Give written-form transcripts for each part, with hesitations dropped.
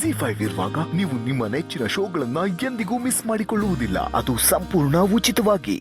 ZEE5 ಇರುವಾಗ ನೀವು ನಿಮ್ಮ ನೆಚ್ಚಿನ ಶೋಗಳನ್ನ ಎಂದಿಗೂ ಮಿಸ್ ಮಾಡಿಕೊಳ್ಳುವುದಿಲ್ಲ. ಅದು ಸಂಪೂರ್ಣ ಉಚಿತವಾಗಿ.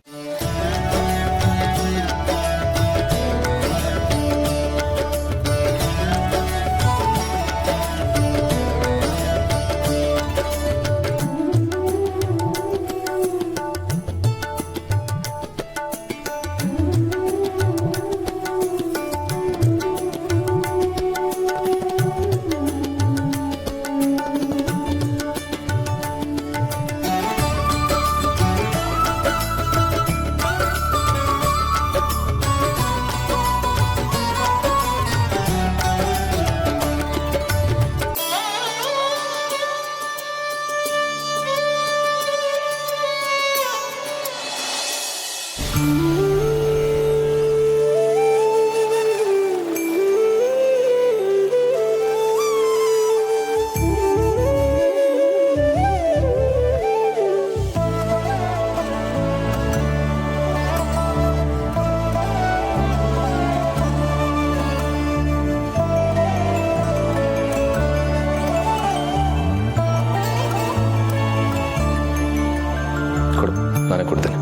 ನಾನೇ ಕೊಡ್ತೇನೆ.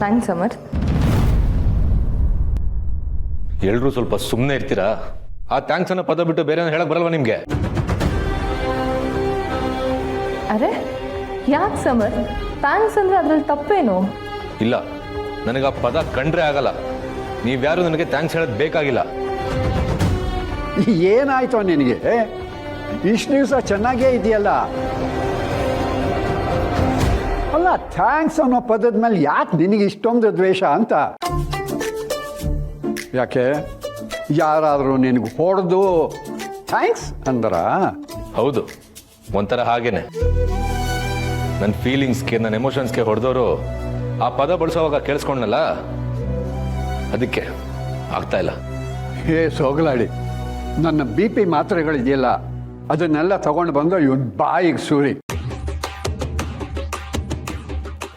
ಥ್ಯಾಂಕ್ಸ್ ಅಮರ್. ಎಲ್ರೂ ಸ್ವಲ್ಪ ಸುಮ್ಮನೆ ಇರ್ತೀರಾ? ಆ ಥ್ಯಾಂಕ್ಸ್ ಅನ್ನೋ ಪದ ಬಿಟ್ಟು ಬೇರೆ ಹೇಳಕ್ ಬರಲ್ವಾ ನಿಮ್ಗೆ? ಅರೆ ಯಾಕೆ ಸಮರ್, ಥ್ಯಾಂಕ್ಸ್ ಅಂದ್ರೆ ಅದ್ರಲ್ಲಿ ತಪ್ಪೇನು? ಇಲ್ಲ, ನನಗೆ ಆ ಪದ ಕಂಡ್ರೆ ಆಗಲ್ಲ. ನೀವ್ಯಾರು ನನಗೆ ಥ್ಯಾಂಕ್ಸ್ ಹೇಳೋದು ಬೇಕಾಗಿಲ್ಲ. ಏನಾಯ್ತು ನಿನಗೆ? ಇಷ್ಟು ದಿವಸ ಚೆನ್ನಾಗೇ ಇದೆಯಲ್ಲ. ಅಲ್ಲ, ಥ್ಯಾಂಕ್ಸ್ ಅನ್ನೋ ಪದದ ಮೇಲೆ ಯಾಕೆ ನಿನಗೆ ಇಷ್ಟೊಂದು ದ್ವೇಷ ಅಂತ? ಯಾಕೆ ಯಾರಾದರೂ ನಿನಗೆ ಹೊಡೆದು ಥ್ಯಾಂಕ್ಸ್ ಅಂದ್ರ? ಹೌದು, ಒಂಥರ ಹಾಗೇನೆ. ನನ್ನ ಫೀಲಿಂಗ್ಸ್ಗೆ, ನನ್ನ ಎಮೋಷನ್ಸ್ಗೆ ಹೊಡೆದವರು ಆ ಪದ ಬಳಸೋವಾಗ ಕೇಳಿಸ್ಕೊಂಡಲ್ಲ, ಅದಕ್ಕೆ ಆಗ್ತಾ ಇಲ್ಲ. ಹೇ ಸೋಗಲಾಡಿ, ನನ್ನ BP ಮಾತ್ರೆಗಳಿದೆಯಲ್ಲ ಅದನ್ನೆಲ್ಲ ತಗೊಂಡು ಬಂದು ಇವನ್ ಬಾಯಿಗೆ ಸೂರಿ.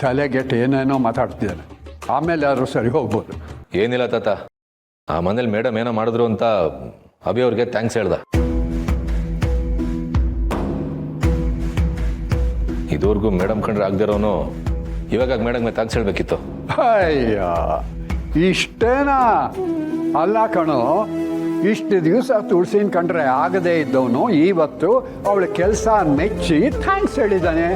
ತಲೆಗೆಟ್ಟು ಏನೇನೋ ಮಾತಾಡ್ತಿದ್ದಾನೆ. ಆಮೇಲೆ ಯಾರು ಸರಿ ಹೋಗ್ಬೋದು. ಏನಿಲ್ಲ ತಾತ, ಆ ಮನೇಲಿ ಮೇಡಮ್ ಏನೋ ಮಾಡಿದ್ರು ಅಂತ ಅಭಿ ಅವ್ರಿಗೆ ಥ್ಯಾಂಕ್ಸ್ ಹೇಳ್ದ. ಇದುವರೆಗೂ ಮೇಡಮ್ ಕಂಡ್ರೆ ಆಗದಿರೋನು ಇವಾಗ ಮೇಡಮ್ಗೆ ಥ್ಯಾಂಕ್ಸ್ ಹೇಳ್ಬೇಕಿತ್ತು. ಅಯ್ಯ, ಇಷ್ಟೇನಾ? ಅಲ್ಲ ಕಣೋ, ಇಷ್ಟು ದಿವಸ ತುಳಸಿನ ಕಂಡ್ರೆ ಆಗದೇ ಇದ್ದವನು ಇವತ್ತು ಅವಳ ಕೆಲಸ ಮೆಚ್ಚಿ ಥ್ಯಾಂಕ್ಸ್ ಹೇಳಿದ್ದಾನೆ.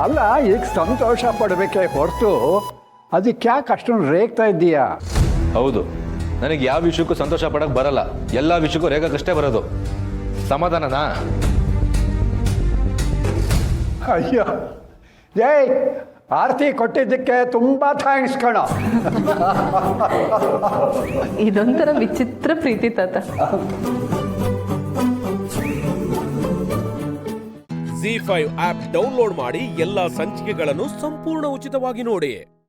ಅಲ್ಲ, ಈಗ ಸಂತೋಷ ಪಡಬೇಕೇ ಹೊರತು ಅದಕ್ಕೆ ಯಾಕೆ ಅಷ್ಟೊಂದು ರೇಗ್ತಾ ಇದ್ದೀಯಾ? ಹೌದು, ನನಗೆ ಯಾವ ವಿಷಯಕ್ಕೂ ಸಂತೋಷ ಪಡಕ್ಕೆ ಬರಲ್ಲ. ಎಲ್ಲ ವಿಷಯಕ್ಕೂ ರೇಗಕ್ಕಷ್ಟೇ ಬರೋದು. ಸಮಾಧಾನನಾ? ಅಯ್ಯೋ, ಏಯ್, ಆರತಿ ಕೊಟ್ಟಿದ್ದಕ್ಕೆ ತುಂಬಾ ಥ್ಯಾಂಕ್ಸ್ ಕಣೋ. ಇದೊಂಥರ ವಿಚಿತ್ರ ಪ್ರೀತಿ ತಾತ. ZEE5 ಆಪ್ ಡೌನ್ಲೋಡ್ ಮಾಡಿ ಎಲ್ಲಾ ಸಂಚಿಕೆಗಳನ್ನು ಸಂಪೂರ್ಣ ಉಚಿತವಾಗಿ ನೋಡಿ.